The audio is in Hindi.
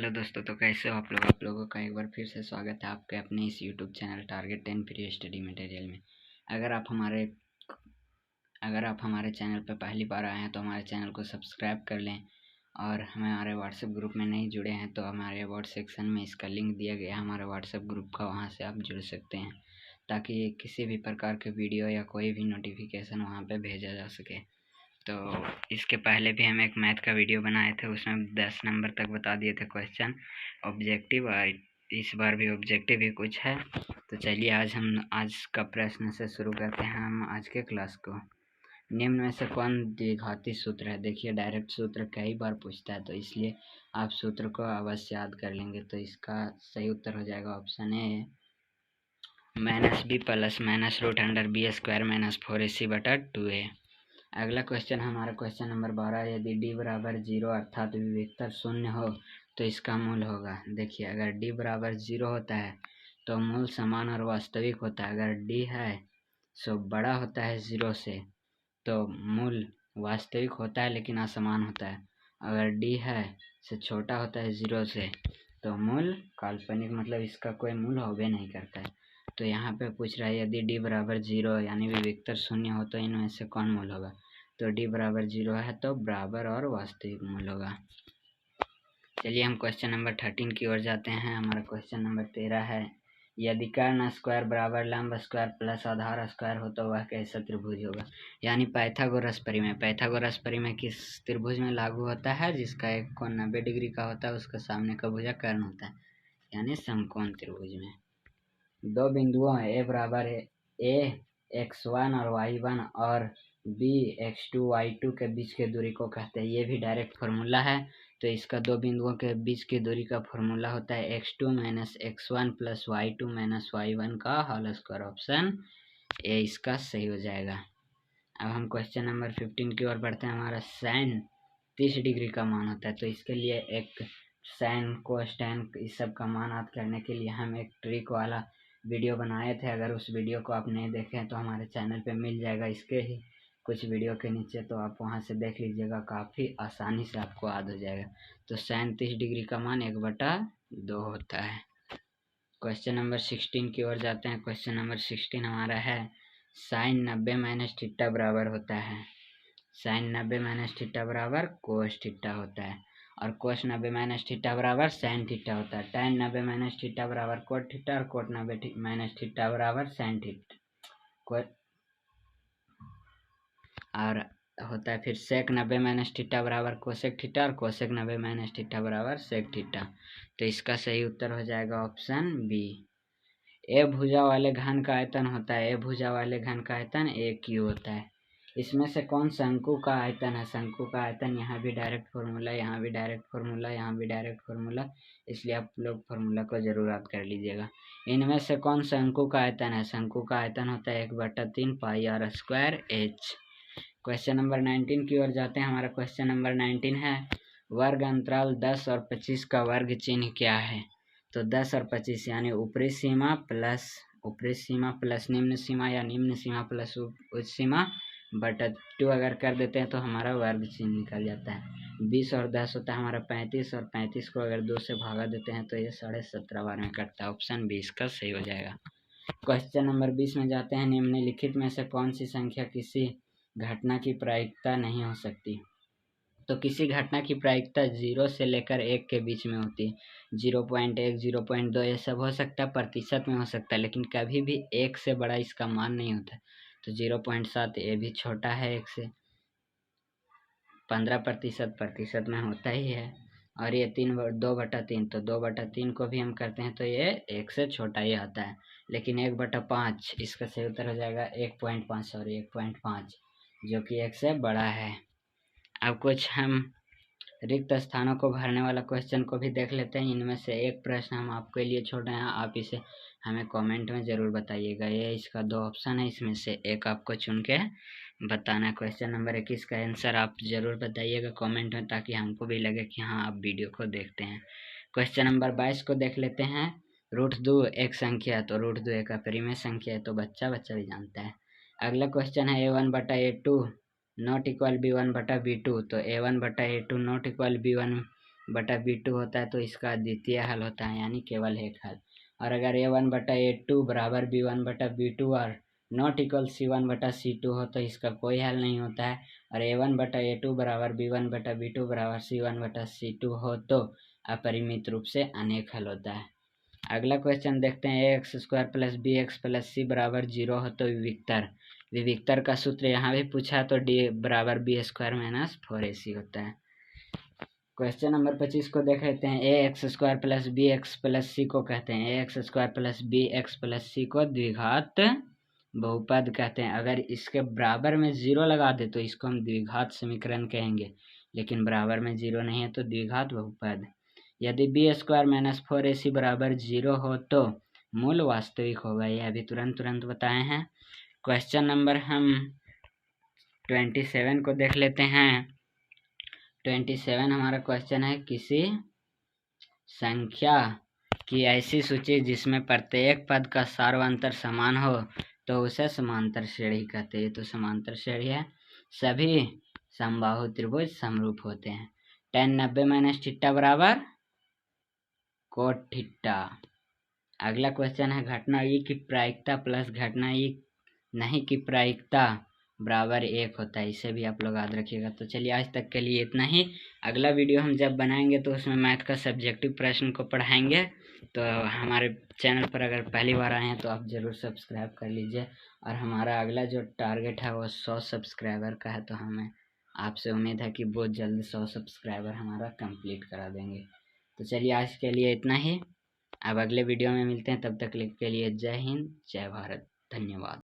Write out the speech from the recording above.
हेलो दोस्तों, तो कैसे हो आप लोगों का एक बार फिर से स्वागत है आपके अपने इस YouTube channel target 10 free study material में। अगर आप हमारे चैनल पर पहली बार आए हैं तो हमारे चैनल को सब्सक्राइब कर लें, और हमारे व्हाट्सएप ग्रुप में नहीं जुड़े हैं तो हमारे अबाउट सेक्शन में इसका लिंक दिया गया है हमारे व्हाट्सएप ग्रुप का, वहाँ से आप जुड़ सकते हैं ताकि किसी भी प्रकार के वीडियो या कोई भी नोटिफिकेशन वहाँ पर भेजा जा सके। तो इसके पहले भी हम एक मैथ का वीडियो बनाए थे, उसमें 10 नंबर तक बता दिए थे क्वेश्चन ऑब्जेक्टिव, और इस बार भी ऑब्जेक्टिव ही कुछ है। तो चलिए आज का प्रश्न से शुरू करते हैं हम आज के क्लास को। निम्न में से कौन द्विघाती सूत्र है? देखिए, डायरेक्ट सूत्र कई बार पूछता है तो इसलिए आप सूत्र को अवश्य याद कर लेंगे। तो इसका सही उत्तर हो जाएगा option A, -b plus -√b² -4ac/2a। अगला क्वेश्चन हमारा क्वेश्चन नंबर 12, यदि d बराबर 0 अर्थात विवेकतर शून्य हो तो इसका मूल होगा। देखिए, अगर d बराबर 0 होता है तो मूल समान और वास्तविक होता है। अगर d है सो बड़ा होता है 0 से तो मूल वास्तविक होता है लेकिन असमान होता है। अगर d है से छोटा होता है 0 से तो मूल काल्पनिक, मतलब इसका कोई मूल होबे नहीं करता है। तो यहाँ पे पूछ रहा है यदि d बराबर 0 यानी विवेकतर शून्य हो तो इनमें से कौन मूल होगा। तो d बराबर 0 है तो बराबर और वास्तविक मूल होगा। चलिए हम क्वेश्चन नंबर 13 की ओर जाते हैं। हमारा क्वेश्चन नंबर 13 है, यदि कर्ण स्क्वायर बराबर लंब स्क्वायर प्लस आधार स्क्वायर हो तो वह कैसा त्रिभुज होगा। यानी पाइथागोरस परिमेय किस त्रिभुज में लागू होता है? जिसका एक कोण 90 डिग्री का होता है, उसका सामने का भुजा कर्ण होता है, यानी समकोण त्रिभुज में दो बिंदुओं ए बराबर ए x1 और y1 और b x2 y2 के बीच की दूरी को कहते हैं। ये भी डायरेक्ट फार्मूला है। तो इसका दो बिंदुओं के बीच की दूरी का फार्मूला होता है x2 - x1 + y2 - y1 का होल स्क्वायर। ऑप्शन ए इसका सही हो जाएगा। अब हम क्वेश्चन नंबर 15 की ओर बढ़ते हैं। हमारा sin 30 डिग्री का मान होता है, तो इसके लिए एक sin कोस्टैन इस सब का मान याद करने के लिए हम एक ट्रिक वाला वीडियो बनाए थे। अगर उस वीडियो को आप नहीं देखे हैं तो हमारे चैनल पे मिल जाएगा, इसके ही कुछ वीडियो के नीचे, तो आप वहां से देख लीजिएगा, काफ़ी आसानी से आपको याद हो जाएगा। तो sin 30 डिग्री का मान 1/2 होता है। क्वेश्चन नंबर 16 की ओर जाते हैं। क्वेश्चन नंबर 16 हमारा है, sin 90 - थीटा बराबर होता है। sin 90 - थीटा बराबर cos थीटा होता है, और cos 90 - थीटा बराबर sin थीटा होता है। tan 90 - थीटा बराबर cot थीटा, और cot 90 - थीटा बराबर sin थीटा, और होता है फिर sec 90 - थीटा बराबर कोसेक थीटा, और कोसेक 90 - थीटा बराबर सेक थीटा। तो इसका सही उत्तर हो जाएगा ऑप्शन बी। ए भुजा वाले घन का आयतन होता है, ए भुजा वाले घन का आयतन ए क्यू होता है। इसमें से कौन शंकु का आयतन है? शंकु का आयतन यहाँ भी डायरेक्ट फार्मूला, यहाँ भी डायरेक्ट फार्मूला, यहाँ भी डायरेक्ट फार्मूला, इसलिए आप लोग फार्मूला को जरूर याद कर लीजिएगा। इनमें से कौन शंकु का आयतन है? शंकु का आयतन होता है 1/3 pi R square H. Question number 19 की ओर जाते हैं। हमारा क्वेश्चन नंबर 19 है, वर्ग अंतराल 10 और 25 का वर्ग चिन्ह क्या है? तो 10 और 25 यानी ऊपरी सीमा प्लस निम्न सीमा, या निम्न सीमा प्लस उच्च सीमा बटा 2 अगर कर देते हैं तो हमारा वर्ग चिन्ह निकल जाता है। 20 और 10 होता है हमारा 35, और 35 को अगर 2 से भागा देते हैं तो ये 17.5 बार में कटता है। ऑप्शन 20 का सही हो जाएगा। क्वेश्चन नंबर 20 में जाते हैं। निम्नलिखित में से कौन सी संख्या किसी घटना की प्रायिकता नहीं हो सकती? तो किसी घटना की प्रायिकता 0 से लेकर 1 के बीच में होती है। 0.1, 0.2 ये सब हो सकता है, प्रतिशत में हो सकता है, लेकिन कभी भी 1 से बड़ा इसका मान नहीं होता। तो 0.7 ये भी छोटा है 1 से। 15% प्रतिशत में होता ही है, और ये 2/3, तो 2/3 को भी हम करते हैं तो ये 1 से छोटा ही आता है। लेकिन 1/5 इसका सही उत्तर हो जाएगा 1.5, जो कि 1 से बड़ा है। अब कुछ हम रिक्त स्थानों को भरने वाला क्वेश्चन को भी देख लेते हैं। इनमें से एक प्रश्न हम आपके लिए छोड़ रहे हैं, आप इसे हमें कमेंट में ज़रूर बताइएगा। ये इसका 2 ऑप्शन है, इसमें से एक आपको चुन के बताना है। क्वेश्चन नंबर 21 का आंसर आप ज़रूर बताइएगा कमेंट में, ताकि हमको भी लगे कि हाँ आप वीडियो को देखते हैं। क्वेश्चन नंबर 22 को देख लेते हैं। √2 एक संख्या, तो √2 एक अपरिमेय संख्या है, तो बच्चा भी जानता है। अगला क्वेश्चन है a1/a2 नॉट इक्वल b1/b2, तो a1/a2 नॉट इक्वल b1 बटा B2 होता है तो इसका द्वितीय हल होता है, यानी केवल एक हल। और अगर A1 बटा A2 बराबर B1 बटा B2 और नॉट इक्वल C1 बटा C2 हो तो इसका कोई हल नहीं होता है। और A1 बटा A2 बराबर B1 बटा B2 बराबर C1 बटा C2 हो तो अपरिमित रूप से अनेक हल होता है। अगला क्वेश्चन देखते हैं। ax² plus B X plus C बराबर 0 हो तो विविक्तर का सूत्र यहाँ भी पूछा तो d बराबर B² माइनस 4AC होता है। क्वेश्चन नंबर 25 को देख लेते हैं। ax² plus B X plus C को कहते हैं ax² plus B X plus C को द्विघात बहुपद कहते हैं। अगर इसके बराबर में 0 लगा दे तो इसको हम द्विघात समीकरण कहेंगे, लेकिन बराबर में 0 नहीं है तो द्विघात बहुपद। यदि B² माइनस 4AC बराबर 0 हो तो मूल वास्तविक होगा। यह अभी तुरंत बताए हैं। क्वेश्चन नंबर हम 27 को देख लेते हैं। 27 हमारा क्वेश्चन है, किसी संख्या की ऐसी सूची जिसमें प्रत्येक पद का सार्वंतर समान हो तो उसे समांतर श्रेणी कहते हैं। तो समांतर श्रेणी है, सभी समबाहु त्रिभुज समरूप होते हैं। tan 90 माइनस थीटा बराबर कोट थीटा। अगला क्वेश्चन है, घटना ई की प्रायिकता प्लस घटना ई नहीं की प्रायिकता बराबर 1 होता है। इसे भी आप लोग याद रखिएगा। तो चलिए आज तक के लिए इतना ही। अगला वीडियो हम जब बनाएंगे तो उसमें मैथ का सब्जेक्टिव प्रश्न को पढ़ाएंगे। तो हमारे चैनल पर अगर पहली बार आए हैं तो आप ज़रूर सब्सक्राइब कर लीजिए। और हमारा अगला जो टारगेट है वो 100 सब्सक्राइबर का है, तो हमें आपसे उम्मीद है कि बहुत जल्द 100 सब्सक्राइबर हमारा कंप्लीट करा देंगे। तो चलिए आज के लिए इतना ही। अब अगले वीडियो में मिलते हैं, तब तक के लिए जय हिंद, जय भारत, धन्यवाद।